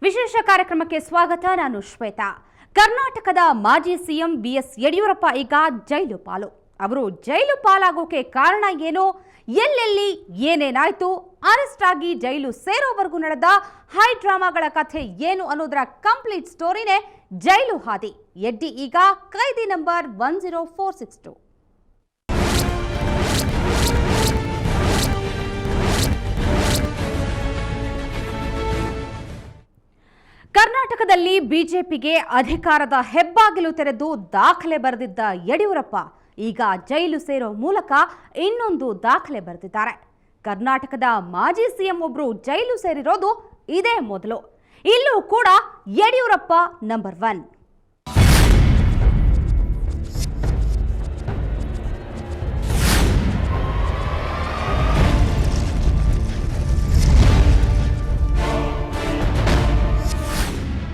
ವಿಶೇಷ ಕಾರ್ಯಕ್ರಮಕ್ಕೆ ಸ್ವಾಗತ. ನಾನು ಶ್ವೇತಾ. ಕರ್ನಾಟಕದ ಮಾಜಿ ಸಿಎಂ ಬಿಎಸ್ ಯಡಿಯೂರಪ್ಪ ಈಗ ಜೈಲು ಪಾಲು. ಅವರು ಜೈಲು ಪಾಲಾಗೋಕೆ ಕಾರಣ ಏನು, ಎಲ್ಲೆಲ್ಲಿ ಏನೇನಾಯ್ತು, ಅರೆಸ್ಟ್ ಆಗಿ ಜೈಲು ಸೇರೋವರೆಗೂ ನಡೆದ ಹೈ ಡ್ರಾಮಾಗಳ ಕಥೆ ಏನು ಅನ್ನೋದರ ಕಂಪ್ಲೀಟ್ ಸ್ಟೋರಿನೇ ಜೈಲು ಹಾದಿ. ಯಡ್ಡಿ ಈಗ ಕೈದಿ ನಂಬರ್ 10462. ಕರ್ನಾಟಕದಲ್ಲಿ ಬಿಜೆಪಿಗೆ ಅಧಿಕಾರದ ಹೆಬ್ಬಾಗಿಲು ತೆರೆದು ದಾಖಲೆ ಬರೆದಿದ್ದ ಯಡಿಯೂರಪ್ಪ ಈಗ ಜೈಲು ಸೇರೋ ಮೂಲಕ ಇನ್ನೊಂದು ದಾಖಲೆ ಬರೆದಿದ್ದಾರೆ. ಕರ್ನಾಟಕದ ಮಾಜಿ ಸಿಎಂ ಒಬ್ರು ಜೈಲು ಸೇರಿರೋದು ಇದೇ ಮೊದಲು. ಇಲ್ಲೂ ಕೂಡ ಯಡಿಯೂರಪ್ಪ ನಂಬರ್ 1.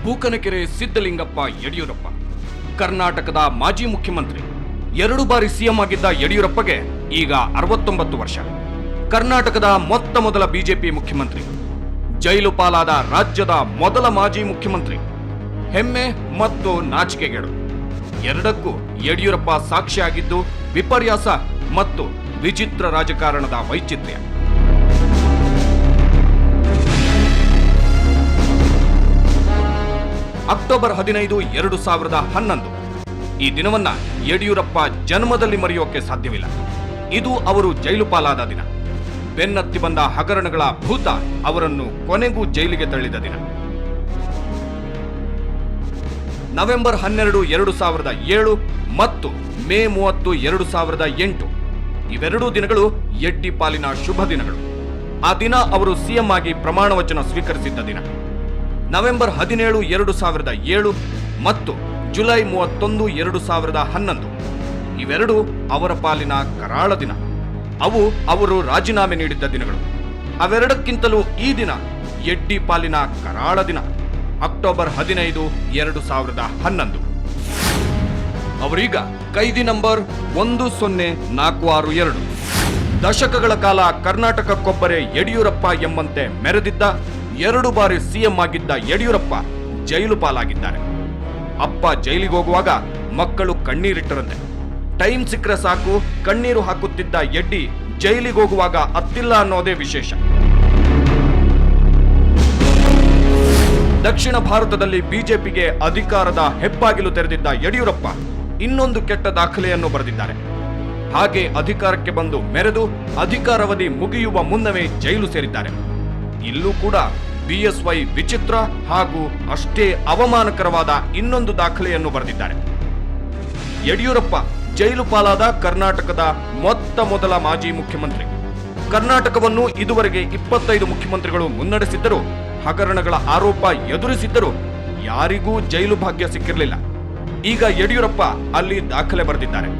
ಬೂಕನಕೆರೆ ಸಿದ್ದಲಿಂಗಪ್ಪ ಯಡಿಯೂರಪ್ಪ ಕರ್ನಾಟಕದ ಮಾಜಿ ಮುಖ್ಯಮಂತ್ರಿ. 2 ಬಾರಿ ಸಿಎಂ ಆಗಿದ್ದ ಯಡಿಯೂರಪ್ಪಗೆ ಈಗ 69 ವರ್ಷ. ಕರ್ನಾಟಕದ ಮೊತ್ತ ಮೊದಲ ಬಿಜೆಪಿ ಮುಖ್ಯಮಂತ್ರಿ, ಜೈಲು ಪಾಲಾದ ರಾಜ್ಯದ ಮೊದಲ ಮಾಜಿ ಮುಖ್ಯಮಂತ್ರಿ. ಹೆಮ್ಮೆ ಮತ್ತು ನಾಚಿಕೆಗೇಡು ಎರಡಕ್ಕೂ ಯಡಿಯೂರಪ್ಪ ಸಾಕ್ಷಿಯಾಗಿದ್ದು ವಿಪರ್ಯಾಸ ಮತ್ತು ವಿಚಿತ್ರ ರಾಜಕಾರಣದ ವೈಚಿತ್ರ್ಯ. ಅಕ್ಟೋಬರ್ 15, 2011 ಈ ದಿನವನ್ನ ಯಡಿಯೂರಪ್ಪ ಜನ್ಮದಲ್ಲಿ ಮರೆಯೋಕೆ ಸಾಧ್ಯವಿಲ್ಲ. ಇದು ಅವರು ಜೈಲು ಪಾಲಾದ ದಿನ. ಬೆನ್ನತ್ತಿ ಬಂದ ಹಗರಣಗಳ ಭೂತ ಅವರನ್ನು ಕೊನೆಗೂ ಜೈಲಿಗೆ ತಳ್ಳಿದ ದಿನ. ನವೆಂಬರ್ 12, 2007 ಮತ್ತು ಮೇ 30, 2008 ಇವೆರಡೂ ದಿನಗಳು ಯಡ್ಡಿ ಪಾಲಿನ ಶುಭ ದಿನಗಳು. ಆ ದಿನ ಅವರು ಸಿಎಂ ಆಗಿ ಪ್ರಮಾಣ ವಚನ ಸ್ವೀಕರಿಸಿದ್ದ ದಿನ. ನವೆಂಬರ್ 17, 2007 ಮತ್ತು ಜುಲೈ 31, 2011 ಇವೆರಡು ಅವರ ಪಾಲಿನ ಕರಾಳ ದಿನ. ಅವು ಅವರು ರಾಜೀನಾಮೆ ನೀಡಿದ್ದ ದಿನಗಳು. ಅವೆರಡಕ್ಕಿಂತಲೂ ಈ ದಿನ ಯಡ್ಡಿ ಪಾಲಿನ ಕರಾಳ ದಿನ. ಅಕ್ಟೋಬರ್ 15, 2011 ಅವರೀಗ ಕೈದಿ ನಂಬರ್ 10462. ದಶಕಗಳ ಕಾಲ ಕರ್ನಾಟಕಕ್ಕೊಬ್ಬರೇ ಯಡಿಯೂರಪ್ಪ ಎಂಬಂತೆ ಮೆರೆದಿದ್ದ 2 ಬಾರಿ ಸಿಎಂ ಆಗಿದ್ದ ಯಡಿಯೂರಪ್ಪ ಜೈಲು ಪಾಲಾಗಿದ್ದಾರೆ. ಅಪ್ಪ ಜೈಲಿಗೆ ಹೋಗುವಾಗ ಮಕ್ಕಳು ಕಣ್ಣೀರಿಟ್ಟರಂತೆ. ಟೈಮ್ ಸಿಕ್ಕರೆ ಸಾಕು ಕಣ್ಣೀರು ಹಾಕುತ್ತಿದ್ದ ಯಡ್ಡಿ ಜೈಲಿಗೆ ಹೋಗುವಾಗ ಅತ್ತಿಲ್ಲ ಅನ್ನೋದೇ ವಿಶೇಷ. ದಕ್ಷಿಣ ಭಾರತದಲ್ಲಿ ಬಿಜೆಪಿಗೆ ಅಧಿಕಾರದ ಹೆಬ್ಬಾಗಿಲು ತೆರೆದಿದ್ದ ಯಡಿಯೂರಪ್ಪ ಇನ್ನೊಂದು ಕೆಟ್ಟ ದಾಖಲೆಯನ್ನು ಬರೆದಿದ್ದಾರೆ. ಹಾಗೆ ಅಧಿಕಾರಕ್ಕೆ ಬಂದು ಮೆರೆದು ಅಧಿಕಾರಾವಧಿ ಮುಗಿಯುವ ಮುನ್ನವೇ ಜೈಲು ಸೇರಿದ್ದಾರೆ. ಇಲ್ಲೂ ಕೂಡ ಬಿಎಸ್ವೈ ವಿಚಿತ್ರ ಹಾಗೂ ಅಷ್ಟೇ ಅವಮಾನಕರವಾದ ಇನ್ನೊಂದು ದಾಖಲೆಯನ್ನು ಬರೆದಿದ್ದಾರೆ. ಯಡಿಯೂರಪ್ಪ ಜೈಲು ಪಾಲಾದ ಕರ್ನಾಟಕದ ಮೊತ್ತ ಮೊದಲ ಮಾಜಿ ಮುಖ್ಯಮಂತ್ರಿ. ಕರ್ನಾಟಕವನ್ನು ಇದುವರೆಗೆ 25 ಮುಖ್ಯಮಂತ್ರಿಗಳು ಮುನ್ನಡೆಸಿದ್ದರೂ, ಹಗರಣಗಳ ಆರೋಪ ಎದುರಿಸಿದ್ದರೂ ಯಾರಿಗೂ ಜೈಲು ಭಾಗ್ಯ ಸಿಕ್ಕಿರಲಿಲ್ಲ. ಈಗ ಯಡಿಯೂರಪ್ಪ ಅಲ್ಲಿ ದಾಖಲೆ ಬರೆದಿದ್ದಾರೆ.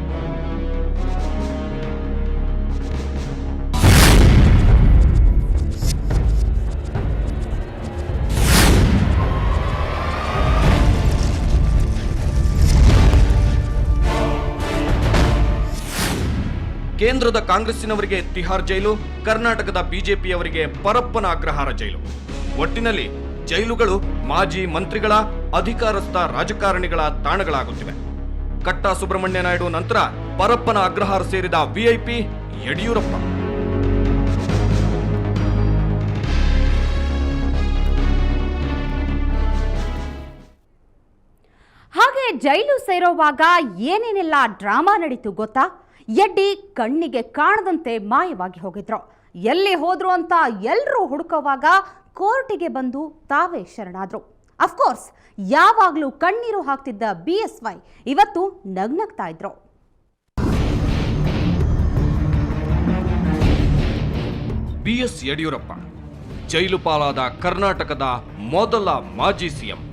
ಕೇಂದ್ರದ ಕಾಂಗ್ರೆಸ್ಸಿನವರಿಗೆ ತಿಹಾರ್ ಜೈಲು, ಕರ್ನಾಟಕದ ಬಿಜೆಪಿಯವರಿಗೆ ಪರಪ್ಪನ ಅಗ್ರಹಾರ ಜೈಲು. ಒಟ್ಟಿನಲ್ಲಿ ಜೈಲುಗಳು ಮಾಜಿ ಮಂತ್ರಿಗಳ, ಅಧಿಕಾರಸ್ಥ ರಾಜಕಾರಣಿಗಳ ತಾಣಗಳಾಗುತ್ತಿವೆ. ಕಟ್ಟಾ ಸುಬ್ರಹ್ಮಣ್ಯ ನಾಯ್ಡು ನಂತರ ಪರಪ್ಪನ ಅಗ್ರಹಾರ ಸೇರಿದ ವಿಐಪಿ ಯಡಿಯೂರಪ್ಪ. ಹಾಗೆ ಜೈಲು ಸೇರೋವಾಗ ಏನೇನೆಲ್ಲ ಡ್ರಾಮಾ ನಡೀತು ಗೊತ್ತಾ? ಯಡ್ಡಿ ಕಣ್ಣಿಗೆ ಕಾಣದಂತೆ ಮಾಯವಾಗಿ ಹೋಗಿದ್ರು. ಎಲ್ಲಿ ಹೋದ್ರು ಅಂತ ಎಲ್ಲರೂ ಹುಡುಕುವಾಗ ಕೋರ್ಟಿಗೆ ಬಂದು ತಾವೇ ಶರಣಾದ್ರು. ಅಫ್ಕೋರ್ಸ್ ಯಾವಾಗಲೂ ಕಣ್ಣೀರು ಹಾಕ್ತಿದ್ದ ಬಿಎಸ್ವೈ ಇವತ್ತು ನಗ್ನಗ್ತಾ ಇದ್ರು. ಬಿಎಸ್ ಯಡಿಯೂರಪ್ಪ ಜೈಲು ಪಾಲಾದ ಕರ್ನಾಟಕದ ಮೊದಲ ಮಾಜಿ ಸಿಎಂ.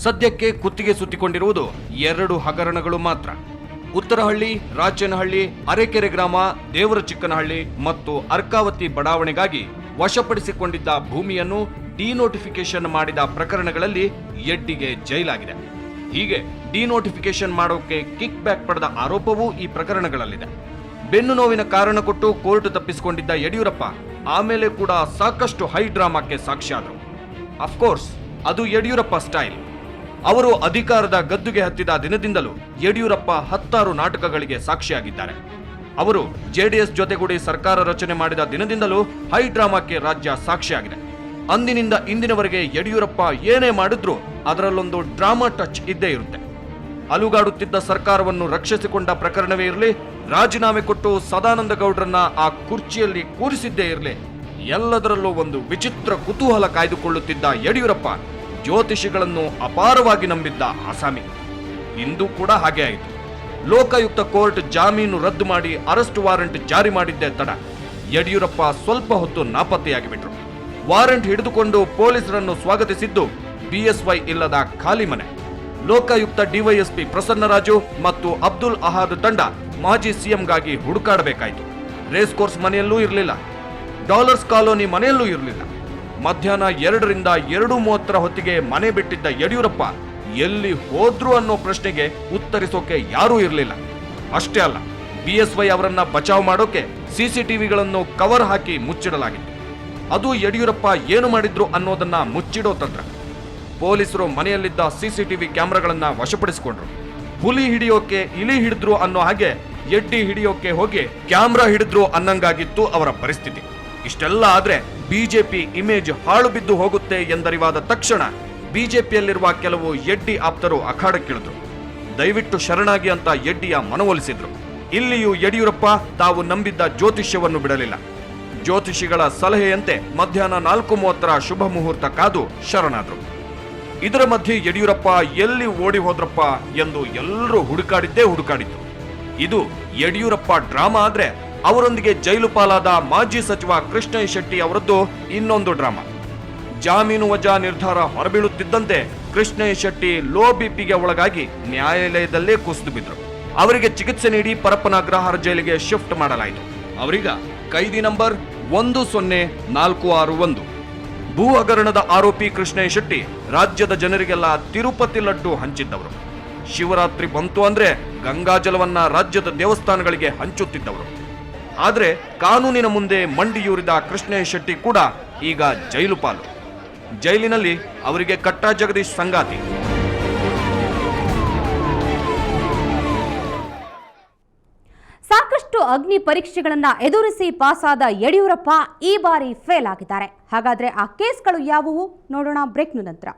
ಸದ್ಯಕ್ಕೆ ಕುತ್ತಿಗೆ ಸುತ್ತಿಕೊಂಡಿರುವುದು 2 ಹಗರಣಗಳು ಮಾತ್ರ. ಉತ್ತರಹಳ್ಳಿ, ರಾಚನಹಳ್ಳಿ, ಅರೆಕೆರೆ ಗ್ರಾಮ, ದೇವರಚಿಕ್ಕನಹಳ್ಳಿ ಮತ್ತು ಅರ್ಕಾವತಿ ಬಡಾವಣೆಗಾಗಿ ವಶಪಡಿಸಿಕೊಂಡಿದ್ದ ಭೂಮಿಯನ್ನು ಡಿನೋಟಿಫಿಕೇಶನ್ ಮಾಡಿದ ಪ್ರಕರಣಗಳಲ್ಲಿ ಯಡ್ಡಿಗೆ ಜೈಲಾಗಿದೆ. ಹೀಗೆ ಡಿನೋಟಿಫಿಕೇಶನ್ ಮಾಡೋಕೆ ಕಿಕ್ ಬ್ಯಾಕ್ ಪಡೆದ ಆರೋಪವೂ ಈ ಪ್ರಕರಣಗಳಲ್ಲಿದೆ. ಬೆನ್ನು ನೋವಿನ ಕಾರಣ ಕೊಟ್ಟು ಕೋರ್ಟ್ ತಪ್ಪಿಸಿಕೊಂಡಿದ್ದ ಯಡಿಯೂರಪ್ಪ ಆಮೇಲೆ ಕೂಡ ಸಾಕಷ್ಟು ಹೈ ಡ್ರಾಮಾಕ್ಕೆ ಸಾಕ್ಷಿಯಾದರು. ಅಫ್ಕೋರ್ಸ್ ಅದು ಯಡಿಯೂರಪ್ಪ ಸ್ಟೈಲ್. ಅವರು ಅಧಿಕಾರದ ಗದ್ದುಗೆ ಹತ್ತಿದ ದಿನದಿಂದಲೂ ಯಡಿಯೂರಪ್ಪ 10 ನಾಟಕಗಳಿಗೆ ಸಾಕ್ಷಿಯಾಗಿದ್ದಾರೆ. ಅವರು ಜೆಡಿಎಸ್ ಜೊತೆಗೂಡಿ ಸರ್ಕಾರ ರಚನೆ ಮಾಡಿದ ದಿನದಿಂದಲೂ ಹೈ ಡ್ರಾಮಾಕ್ಕೆ ರಾಜ್ಯ ಸಾಕ್ಷಿಯಾಗಿದೆ. ಅಂದಿನಿಂದ ಇಂದಿನವರೆಗೆ ಯಡಿಯೂರಪ್ಪ ಏನೇ ಮಾಡಿದ್ರೂ ಅದರಲ್ಲೊಂದು ಡ್ರಾಮಾ ಟಚ್ ಇದ್ದೇ ಇರುತ್ತೆ. ಅಲುಗಾಡುತ್ತಿದ್ದ ಸರ್ಕಾರವನ್ನು ರಕ್ಷಿಸಿಕೊಂಡ ಪ್ರಕರಣವೇ ಇರಲಿ, ರಾಜೀನಾಮೆ ಕೊಟ್ಟು ಸದಾನಂದ ಗೌಡ್ರನ್ನ ಆ ಕುರ್ಚಿಯಲ್ಲಿ ಕೂರಿಸಿದ್ದೇ ಇರಲಿ, ಎಲ್ಲದರಲ್ಲೂ ಒಂದು ವಿಚಿತ್ರ ಕುತೂಹಲ ಕಾಯ್ದುಕೊಳ್ಳುತ್ತಿದ್ದ ಯಡಿಯೂರಪ್ಪ ಜ್ಯೋತಿಷಿಗಳನ್ನು ಅಪಾರವಾಗಿ ನಂಬಿದ್ದ ಆಸಾಮಿ. ಇಂದು ಕೂಡ ಹಾಗೆ ಆಯಿತು. ಲೋಕಾಯುಕ್ತ ಕೋರ್ಟ್ ಜಾಮೀನು ರದ್ದು ಮಾಡಿ ಅರೆಸ್ಟ್ ವಾರೆಂಟ್ ಜಾರಿ ಮಾಡಿದ್ದೇ ತಡ ಯಡಿಯೂರಪ್ಪ ಸ್ವಲ್ಪ ಹೊತ್ತು ನಾಪತ್ತೆಯಾಗಿಬಿಟ್ರು. ವಾರೆಂಟ್ ಹಿಡಿದುಕೊಂಡು ಪೊಲೀಸರನ್ನು ಸ್ವಾಗತಿಸಿದ್ದು ಬಿಎಸ್ವೈ ಇಲ್ಲದ ಖಾಲಿ ಮನೆ. ಲೋಕಾಯುಕ್ತ ಡಿವೈಎಸ್ಪಿ ಪ್ರಸನ್ನರಾಜು ಮತ್ತು ಅಬ್ದುಲ್ ಅಹಾದ್ ತಂಡ ಮಾಜಿ ಸಿಎಂಗಾಗಿ ಹುಡುಕಾಡಬೇಕಾಯಿತು. ರೇಸ್ ಕೋರ್ಸ್ ಮನೆಯಲ್ಲೂ ಇರಲಿಲ್ಲ, ಡಾಲರ್ಸ್ ಕಾಲೋನಿ ಮನೆಯಲ್ಲೂ ಇರಲಿಲ್ಲ. ಮಧ್ಯಾಹ್ನ 2ರಿಂದ 2:30 ಹೊತ್ತಿಗೆ ಮನೆ ಬಿಟ್ಟಿದ್ದ ಯಡಿಯೂರಪ್ಪ ಎಲ್ಲಿ ಹೋದ್ರು ಅನ್ನೋ ಪ್ರಶ್ನೆಗೆ ಉತ್ತರಿಸೋಕೆ ಯಾರೂ ಇರಲಿಲ್ಲ. ಅಷ್ಟೇ ಅಲ್ಲ, ಬಿಎಸ್ವೈ ಅವರನ್ನ ಬಚಾವ್ ಮಾಡೋಕೆ ಸಿಸಿಟಿವಿಗಳನ್ನು ಕವರ್ ಹಾಕಿ ಮುಚ್ಚಿಡಲಾಗಿತ್ತು. ಅದು ಯಡಿಯೂರಪ್ಪ ಏನು ಮಾಡಿದ್ರು ಅನ್ನೋದನ್ನ ಮುಚ್ಚಿಡೋ ತಂತ್ರ. ಪೊಲೀಸರು ಮನೆಯಲ್ಲಿದ್ದ ಸಿಸಿಟಿವಿ ಕ್ಯಾಮೆರಾಗಳನ್ನ ವಶಪಡಿಸಿಕೊಂಡ್ರು. ಹುಲಿ ಹಿಡಿಯೋಕೆ ಇಲಿ ಹಿಡಿದ್ರು ಅನ್ನೋ ಹಾಗೆ ಎಡ್ಡಿ ಹಿಡಿಯೋಕೆ ಹೋಗಿ ಕ್ಯಾಮ್ರಾ ಹಿಡಿದ್ರು ಅನ್ನಂಗಾಗಿತ್ತು ಅವರ ಪರಿಸ್ಥಿತಿ. ಇಷ್ಟೆಲ್ಲ ಆದ್ರೆ ಬಿಜೆಪಿ ಇಮೇಜ್ ಹಾಳು ಬಿದ್ದು ಹೋಗುತ್ತೆ ಎಂದರಿವಾದ ತಕ್ಷಣ ಬಿಜೆಪಿಯಲ್ಲಿರುವ ಕೆಲವು ಎಡ್ಡಿ ಆಪ್ತರು ಅಖಾಡಕ್ಕಿಳಿದ್ರು. ದಯವಿಟ್ಟು ಶರಣಾಗಿ ಅಂತ ಎಡ್ಡಿಯ ಮನವೊಲಿಸಿದ್ರು. ಇಲ್ಲಿಯೂ ಯಡಿಯೂರಪ್ಪ ತಾವು ನಂಬಿದ್ದ ಜ್ಯೋತಿಷ್ಯವನ್ನು ಬಿಡಲಿಲ್ಲ. ಜ್ಯೋತಿಷಿಗಳ ಸಲಹೆಯಂತೆ ಮಧ್ಯಾಹ್ನ 4:30 ಶುಭ ಮುಹೂರ್ತ ಕಾದು ಶರಣಾದ್ರು. ಇದರ ಮಧ್ಯೆ ಯಡಿಯೂರಪ್ಪ ಎಲ್ಲಿ ಓಡಿ ಹೋದ್ರಪ್ಪ ಎಂದು ಎಲ್ಲರೂ ಹುಡುಕಾಡಿದ್ದು. ಇದು ಯಡಿಯೂರಪ್ಪ ಡ್ರಾಮಾ ಆದ್ರೆ ಅವರೊಂದಿಗೆ ಜೈಲು ಪಾಲಾದ ಮಾಜಿ ಸಚಿವ ಕೃಷ್ಣಯ್ಯ ಶೆಟ್ಟಿ ಅವರದ್ದು ಇನ್ನೊಂದು ಡ್ರಾಮಾ. ಜಾಮೀನು ವಜಾ ನಿರ್ಧಾರ ಹೊರಬೀಳುತ್ತಿದ್ದಂತೆ ಕೃಷ್ಣಯ್ಯ ಶೆಟ್ಟಿ ಲೋ ಬಿಪಿಗೆ ಒಳಗಾಗಿ ನ್ಯಾಯಾಲಯದಲ್ಲೇ ಕುಸಿದು ಬಿದ್ರು. ಅವರಿಗೆ ಚಿಕಿತ್ಸೆ ನೀಡಿ ಪರಪ್ಪನಗ್ರಹಾರ ಜೈಲಿಗೆ ಶಿಫ್ಟ್ ಮಾಡಲಾಯಿತು. ಅವರೀಗ ಕೈದಿ ನಂಬರ್ 10461. ಭೂ ಹಗರಣದ ಆರೋಪಿ ಕೃಷ್ಣಯ್ಯ ಶೆಟ್ಟಿ ರಾಜ್ಯದ ಜನರಿಗೆಲ್ಲ ತಿರುಪತಿ ಲಡ್ಡು ಹಂಚಿದ್ದವರು. ಶಿವರಾತ್ರಿ ಬಂತು ಅಂದ್ರೆ ಗಂಗಾಜಲವನ್ನ ರಾಜ್ಯದ ದೇವಸ್ಥಾನಗಳಿಗೆ ಹಂಚುತ್ತಿದ್ದವರು. ಆದ್ರೆ ಕಾನೂನಿನ ಮುಂದೆ ಮಂಡಿಯೂರಿದ ಕೃಷ್ಣಯ್ಯ ಶೆಟ್ಟಿ ಕೂಡ ಈಗ ಜೈಲು ಪಾಲು. ಜೈಲಿನಲ್ಲಿ ಅವರಿಗೆ ಕಟ್ಟಾ ಜಗದೀಶ್ ಸಂಗಾತಿ. ಸಾಕಷ್ಟು ಅಗ್ನಿ ಪರೀಕ್ಷೆಗಳನ್ನ ಎದುರಿಸಿ ಪಾಸಾದ ಯಡಿಯೂರಪ್ಪ ಈ ಬಾರಿ ಫೇಲ್ ಆಗಿದ್ದಾರೆ. ಹಾಗಾದ್ರೆ ಆ ಕೇಸ್ಗಳು ಯಾವುವು ನೋಡೋಣ ಬ್ರೇಕ್ನ ನಂತರ.